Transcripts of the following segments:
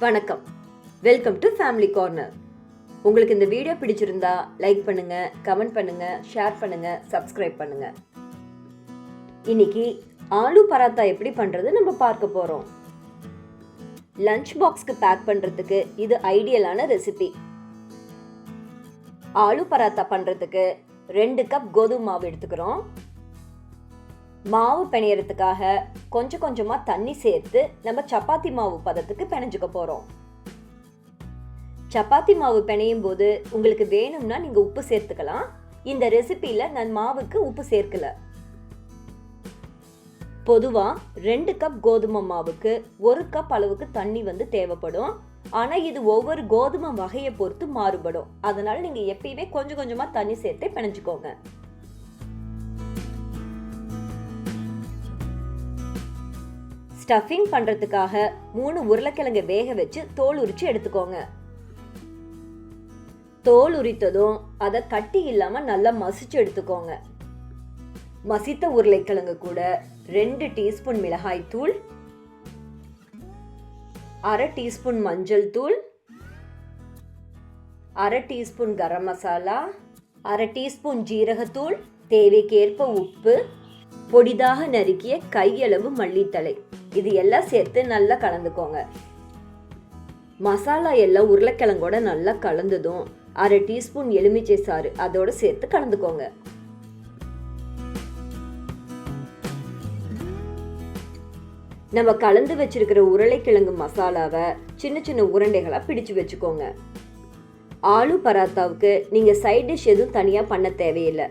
வணக்கம், welcome to family corner. உங்களுக்கு இந்த வீடியோ பிடிச்சிருந்தா லைக் பண்ணுங்க, கமெண்ட் பண்ணுங்க, ஷேர் பண்ணுங்க, சப்ஸ்கிரைப் பண்ணுங்க. இன்னைக்கு ஆலு பராத்தா எப்படி பண்றது நம்ம பார்க்க போறோம். லஞ்ச் பாக்ஸ்க்கு பேக் பண்றதுக்கு இது ஐடியலான ரெசிபி. ஆலு பராத்தா பண்றதுக்கு 2 கப் கோதுமை மாவு எடுத்துக்கிறோம். மாவு பிணையறதுக்காக கொஞ்சம் கொஞ்சமா தண்ணி சேர்த்து நம்ம சப்பாத்தி மாவு பதத்துக்கு பிணைஞ்சுக்க போறோம். சப்பாத்தி மாவு பிணையும் போது உங்களுக்கு வேணும்னா நீங்க உப்பு சேர்த்துக்கலாம். இந்த ரெசிபில நான் மாவுக்கு உப்பு சேர்க்கல. பொதுவா 2 கப் கோதுமை மாவுக்கு 1 கப் அளவுக்கு தண்ணி தேவைப்படும். ஆனா இது ஒவ்வொரு கோதுமை வகையை பொறுத்து மாறுபடும். அதனால நீங்க எப்பயுமே கொஞ்சம் கொஞ்சமா தண்ணி சேர்த்து பிணைஞ்சுக்கோங்க. ஸ்டஃபிங் பண்றதுக்காக 3 உருளைக்கிழங்கு வேக வச்சு தோல் உரிச்சு எடுத்துக்கோங்க. தோல் உரித்ததும் அதை கட்டி இல்லாம நல்லா மசிச்சு எடுத்துக்கோங்க. மசித்த உருளைக்கிழங்கு கூட 2 டீஸ்பூன் மிளகாய் தூள், 1/2 டீஸ்பூன் மஞ்சள் தூள், 1/2 டீஸ்பூன் கரம் மசாலா, 1/2 டீஸ்பூன் ஜீரகத்தூள், தேவைக்கேற்ப உப்பு, பொடிதாக நறுக்கிய கையளவு மல்லித்தழை, இது எல்லாம் சேர்த்து நல்லா கலந்துக்கோங்க. மசாலா எல்லாம் உருளைக்கிழங்கோட நல்லா கலந்ததும் 1/2 டீஸ்பூன் எலுமிச்சை சாறு அதோட சேர்த்து கலந்துக்கோங்க. நம்ம கலந்து வச்சிருக்கிற உருளைக்கிழங்கு மசாலாவை சின்ன சின்ன உருண்டைகளா பிடிச்சு வச்சுக்கோங்க. ஆலு பராத்தாவுக்கு நீங்க சைட் டிஷ் எதுவும் தனியா பண்ண தேவையில்லை.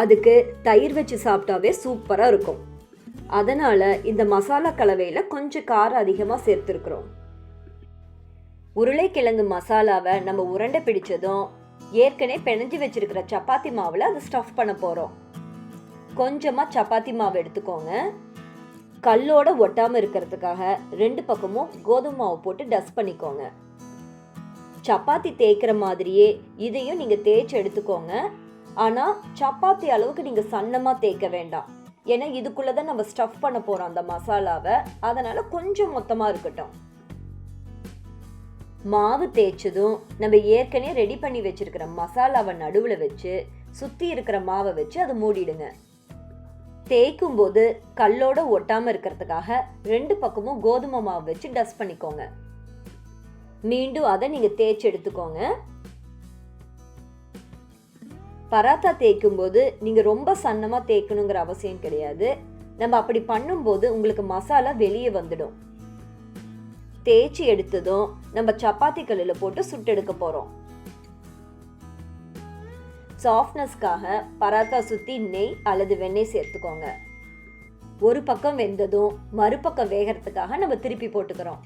அதுக்கு தயிர் வச்சு சாப்பிட்டாவே சூப்பரா இருக்கும். அதனால இந்த மசாலா கலவையில கொஞ்சம் காரம் அதிகமா சேர்த்துருக்கிறோம். உருளைக்கிழங்கு மசாலாவை நம்ம உருண்டை பிடிச்சதும் ஏற்கனவே பிணைஞ்சு வச்சிருக்கிற சப்பாத்தி மாவுல அதை ஸ்டஃப் பண்ண போறோம். கொஞ்சமா சப்பாத்தி மாவு எடுத்துக்கோங்க. கல்லோட ஒட்டாம இருக்கிறதுக்காக 2 பக்கமும் கோதுமை மாவு போட்டு டஸ்ட் பண்ணிக்கோங்க. சப்பாத்தி தேய்க்கிற மாதிரியே இதையும் நீங்க தேய்ச்சி எடுத்துக்கோங்க. ஆனா சப்பாத்தி அளவுக்கு நீங்க சன்னமா தேய்க்க வேண்டாம். ஏன்னா இதுக்குள்ளதான் நம்ம ஸ்டஃப் பண்ண போறோம் அந்த மசாலாவை. அதனால கொஞ்சம் மொத்தமா இருக்கட்டும். மாவு தேய்ச்சதும் நம்ம ஏற்கனவே ரெடி பண்ணி வச்சிருக்கிற மசாலாவை நடுவுல வச்சு சுத்தி இருக்கிற மாவை வச்சு அதை மூடிடுங்க. தேய்க்கும் போது கல்லோட ஒட்டாம இருக்கிறதுக்காக 2 பக்கமும் கோதுமை மாவு வச்சு டஸ்ட் பண்ணிக்கோங்க. மீண்டும் அதை நீங்க தேய்ச்சி எடுத்துக்கோங்க. பராத்தா தேய்க்கும் போது நீங்க ரொம்ப சன்னமா தேய்க்கணுங்கிற அவசியம் கிடையாது. நம்ம அப்படி பண்ணும்போது உங்களுக்கு மசாலா வெளியே வந்துடும். தேய்ச்சி எடுத்ததும் நம்ம சப்பாத்தி கல்லுல போட்டு சுட்டு எடுக்க போறோம். சாஃப்ட்னஸ்க்காக பராத்தா சுத்தி நெய் அல்லது வெண்ணெய் சேர்த்துக்கோங்க. ஒரு பக்கம் வெந்ததும் மறுபக்கம் வேகிறதுக்காக நம்ம திருப்பி போட்டுக்கிறோம்.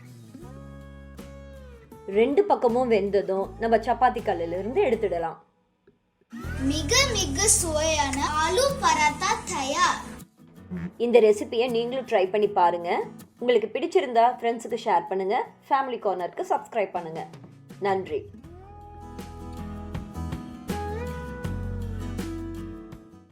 2 பக்கமும் வெந்ததும் நம்ம சப்பாத்தி கல்லுல இருந்து எடுத்துடலாம். மிக மிக சுவையான ஆலு பராத்தா தயார். இந்த ரெசிபியை நீங்களும் ட்ரை பண்ணி பாருங்க. உங்களுக்கு பிடிச்சிருந்தா ஃப்ரெண்ட்ஸுக்கு ஷேர் பண்ணுங்க. ஃபேமிலி கார்னருக்கு சப்ஸ்கிரைப் பண்ணுங்க. நன்றி.